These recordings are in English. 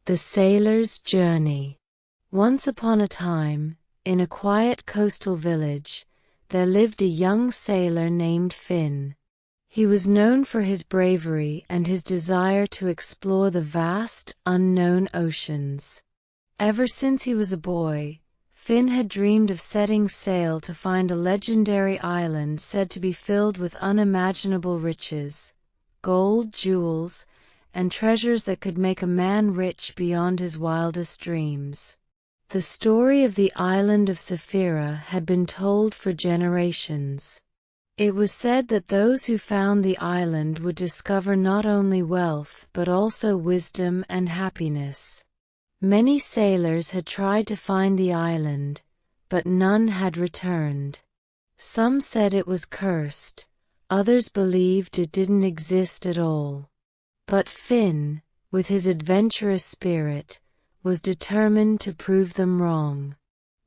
The Sailor's Journey. Once upon a time, in a quiet coastal village, there lived a young sailor named Finn. He was known for his bravery and his desire to explore the vast, unknown oceans. Ever since he was a boy, Finn had dreamed of setting sail to find a legendary island said to be filled with unimaginable riches, gold, jewels, and treasures that could make a man rich beyond his wildest dreams. The story of the island of Saphira had been told for generations. It was said that those who found the island would discover not only wealth but also wisdom and happiness. Many sailors had tried to find the island, but none had returned. Some said it was cursed, others believed it didn't exist at all. But Finn, with his adventurous spirit, was determined to prove them wrong.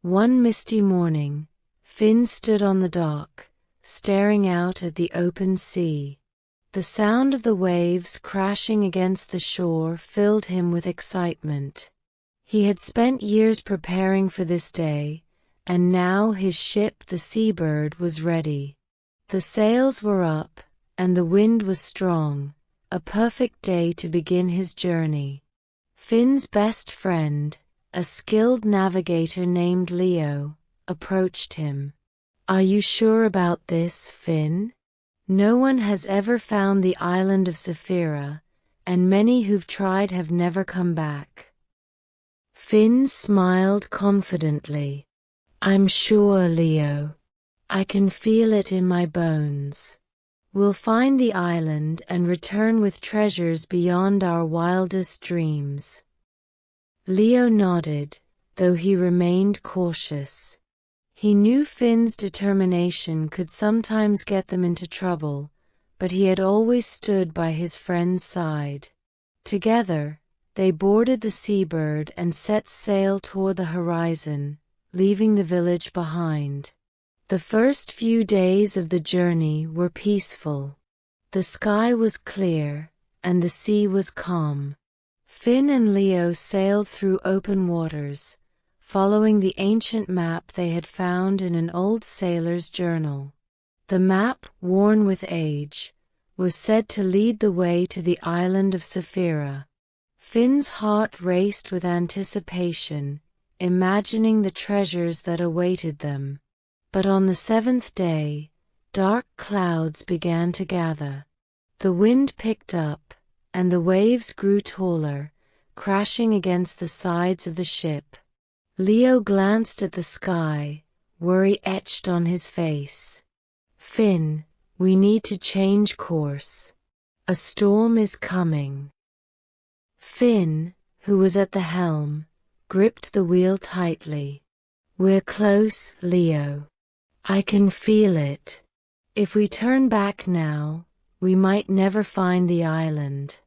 One misty morning, Finn stood on the dock, staring out at the open sea. The sound of the waves crashing against the shore filled him with excitement. He had spent years preparing for this day, and now his ship, the Seabird, was ready. The sails were up, and the wind was strong, a perfect day to begin his journey. Finn's best friend, a skilled navigator named Leo, approached him. "Are you sure about this, Finn? No one has ever found the island of Saphira, and many who've tried have never come back." Finn smiled confidently. "I'm sure, Leo. I can feel it in my bones. We'll find the island and return with treasures beyond our wildest dreams." Leo nodded, though he remained cautious. He knew Finn's determination could sometimes get them into trouble, but he had always stood by his friend's side. Together, they boarded the Seabird and set sail toward the horizon, leaving the village behind. The first few days of the journey were peaceful. The sky was clear, and the sea was calm. Finn and Leo sailed through open waters, following the ancient map they had found in an old sailor's journal. The map, worn with age, was said to lead the way to the island of Saphira. Finn's heart raced with anticipation, imagining the treasures that awaited them. But on the seventh day, dark clouds began to gather. The wind picked up, and the waves grew taller, crashing against the sides of the ship. Leo glanced at the sky, worry etched on his face. "Finn, we need to change course. A storm is coming." Finn, who was at the helm, gripped the wheel tightly. "We're close, Leo. I can feel it. If we turn back now, we might never find the island."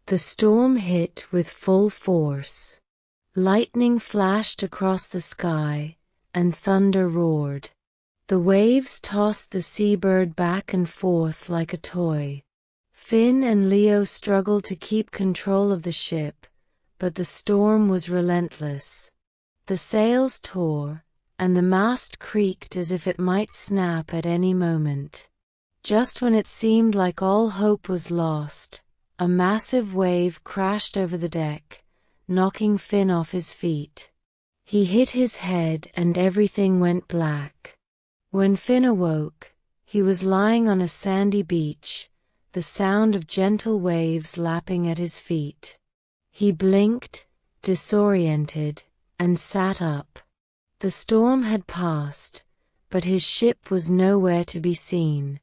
The storm hit with full force. Lightning flashed across the sky, and thunder roared. The waves tossed the Seabird back and forth like a toy. Finn and Leo struggled to keep control of the ship, but the storm was relentless. The sails tore, and the mast creaked as if it might snap at any moment. Just when it seemed like all hope was lost, a massive wave crashed over the deck, knocking Finn off his feet. He hit his head and everything went black. When Finn awoke, he was lying on a sandy beach, the sound of gentle waves lapping at his feet. He blinked, disoriented, and sat up. The storm had passed, but his ship was nowhere to be seen.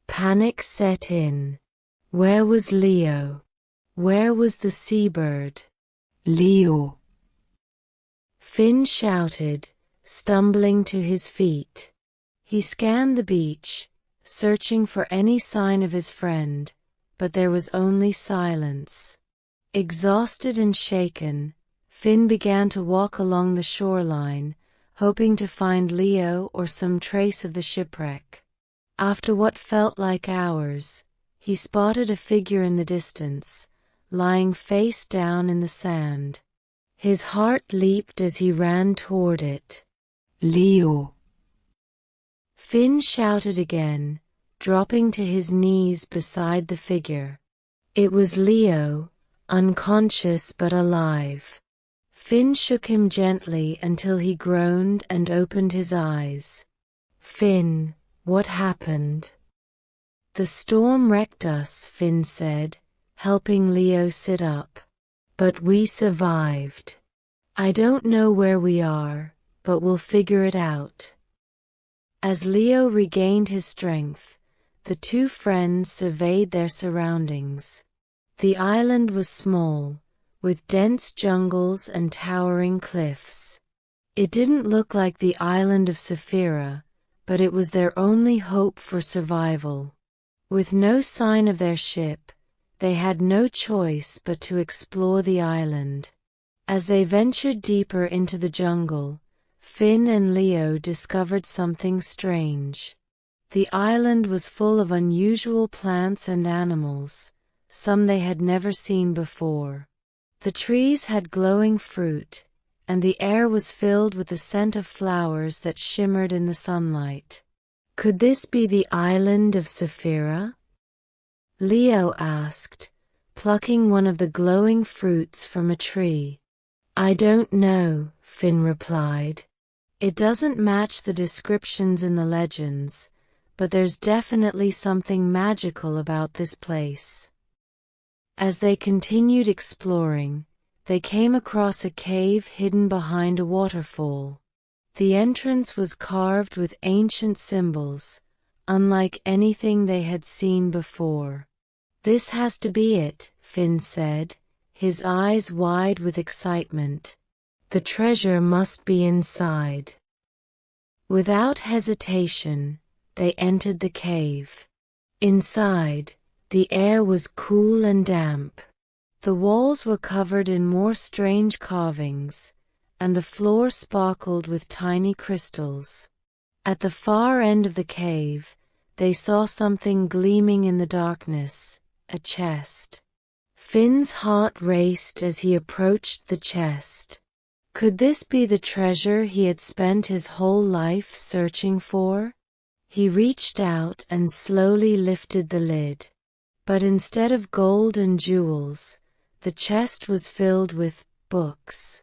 Panic set in. Where was Leo? Where was the Seabird? "Leo!" Finn shouted, stumbling to his feet. He scanned the beach, searching for any sign of his friend, but there was only silence. Exhausted and shaken, Finn began to walk along the shoreline, hoping to find Leo or some trace of the shipwreck. After what felt like hours, he spotted a figure in the distance, lying face down in the sand. His heart leaped as he ran toward it. Leo! Finn shouted again, dropping to his knees beside the figure. It was Leo, unconscious but alive. Finn shook him gently until he groaned and opened his eyes. Finn, what happened? The storm wrecked us, Finn said, helping Leo sit up. But we survived. I don't know where we are, but we'll figure it out. As Leo regained his strength, the two friends surveyed their surroundings. The island was small, with dense jungles and towering cliffs. It didn't look like the island of Saphira, but it was their only hope for survival. With no sign of their ship, they had no choice but to explore the island. As they ventured deeper into the jungle, Finn and Leo discovered something strange. The island was full of unusual plants and animals, some they had never seen before. The trees had glowing fruit, and the air was filled with the scent of flowers that shimmered in the sunlight. Could this be the island of Saphira? Leo asked, plucking one of the glowing fruits from a tree. I don't know, Finn replied. It doesn't match the descriptions in the legends, but there's definitely something magical about this place. As they continued exploring, they came across a cave hidden behind a waterfall. The entrance was carved with ancient symbols, unlike anything they had seen before. This has to be it, Finn said, his eyes wide with excitement. The treasure must be inside. Without hesitation, they entered the cave. Inside, the air was cool and damp. The walls were covered in more strange carvings, and the floor sparkled with tiny crystals. At the far end of the cave, they saw something gleaming in the darkness, a chest. Finn's heart raced as he approached the chest. Could this be the treasure he had spent his whole life searching for? He reached out and slowly lifted the lid. But instead of gold and jewels, the chest was filled with books.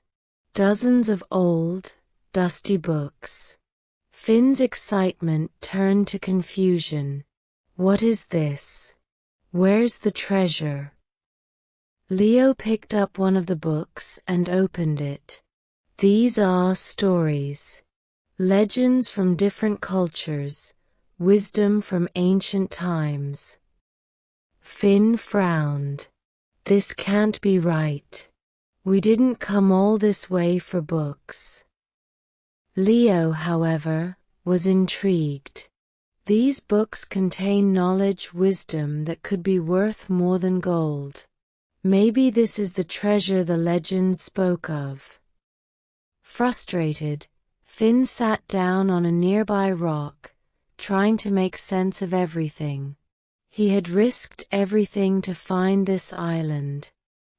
Dozens of old, dusty books. Finn's excitement turned to confusion. What is this? Where's the treasure? Leo picked up one of the books and opened it. These are stories. Legends from different cultures, wisdom from ancient times. Finn frowned. This can't be right. We didn't come all this way for books. Leo, however, was intrigued. These books contain wisdom that could be worth more than gold. Maybe this is the treasure the legends spoke of. Frustrated, Finn sat down on a nearby rock, trying to make sense of everything. He had risked everything to find this island.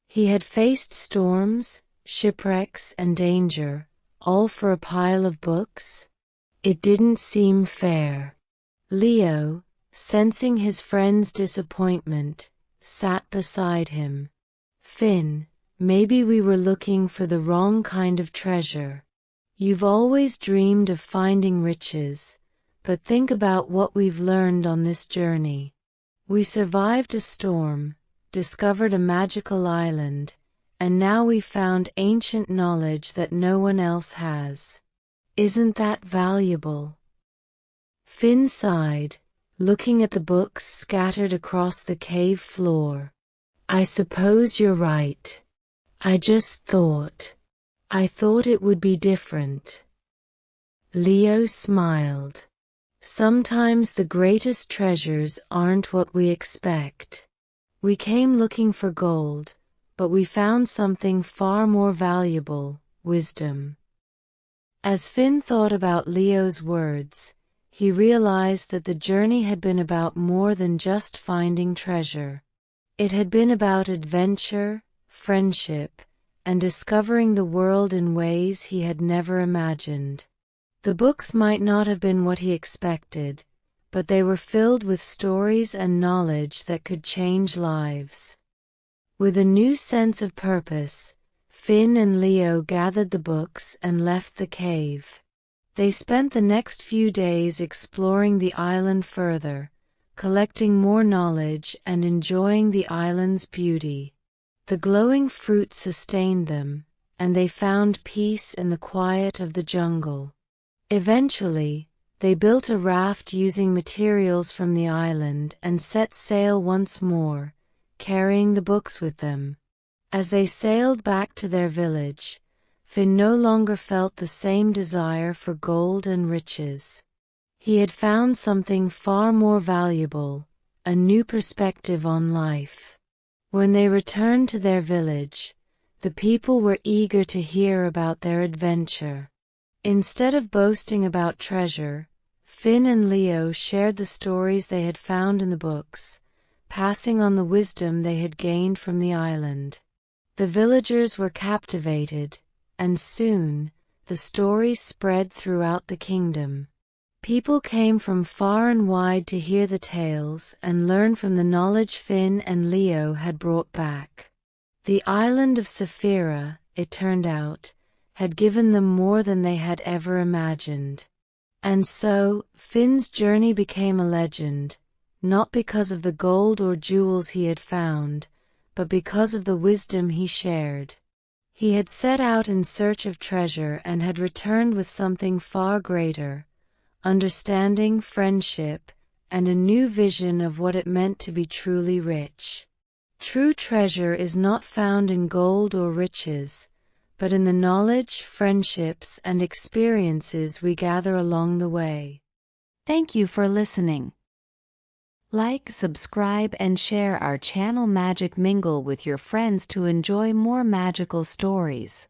He had faced storms, shipwrecks, and danger, all for a pile of books? It didn't seem fair. Leo, sensing his friend's disappointment, sat beside him. Finn, maybe we were looking for the wrong kind of treasure. You've always dreamed of finding riches, but think about what we've learned on this journey. We survived a storm, discovered a magical island, and now we've found ancient knowledge that no one else has. Isn't that valuable? Finn sighed, looking at the books scattered across the cave floor. I suppose you're right. I thought it would be different. Leo smiled. Sometimes the greatest treasures aren't what we expect. We came looking for gold, but we found something far more valuable, wisdom. As Finn thought about Leo's words, he realized that the journey had been about more than just finding treasure. It had been about adventure, friendship, and discovering the world in ways he had never imagined. The books might not have been what he expected, but they were filled with stories and knowledge that could change lives. With a new sense of purpose, Finn and Leo gathered the books and left the cave. They spent the next few days exploring the island further, collecting more knowledge and enjoying the island's beauty. The glowing fruit sustained them, and they found peace in the quiet of the jungle. Eventually, they built a raft using materials from the island and set sail once more, carrying the books with them. As they sailed back to their village, Finn no longer felt the same desire for gold and riches. He had found something far more valuable, a new perspective on life. When they returned to their village, the people were eager to hear about their adventure. Instead of boasting about treasure, Finn and Leo shared the stories they had found in the books, passing on the wisdom they had gained from the island. The villagers were captivated, and soon, the stories spread throughout the kingdom. People came from far and wide to hear the tales and learn from the knowledge Finn and Leo had brought back. The island of Saphira, it turned out, had given them more than they had ever imagined. And so, Finn's journey became a legend, not because of the gold or jewels he had found, but because of the wisdom he shared. He had set out in search of treasure and had returned with something far greater: understanding, friendship, and a new vision of what it meant to be truly rich. True treasure is not found in gold or riches, but in the knowledge, friendships, and experiences we gather along the way. Thank you for listening. Like, subscribe, and share our channel Magic Mingle with your friends to enjoy more magical stories.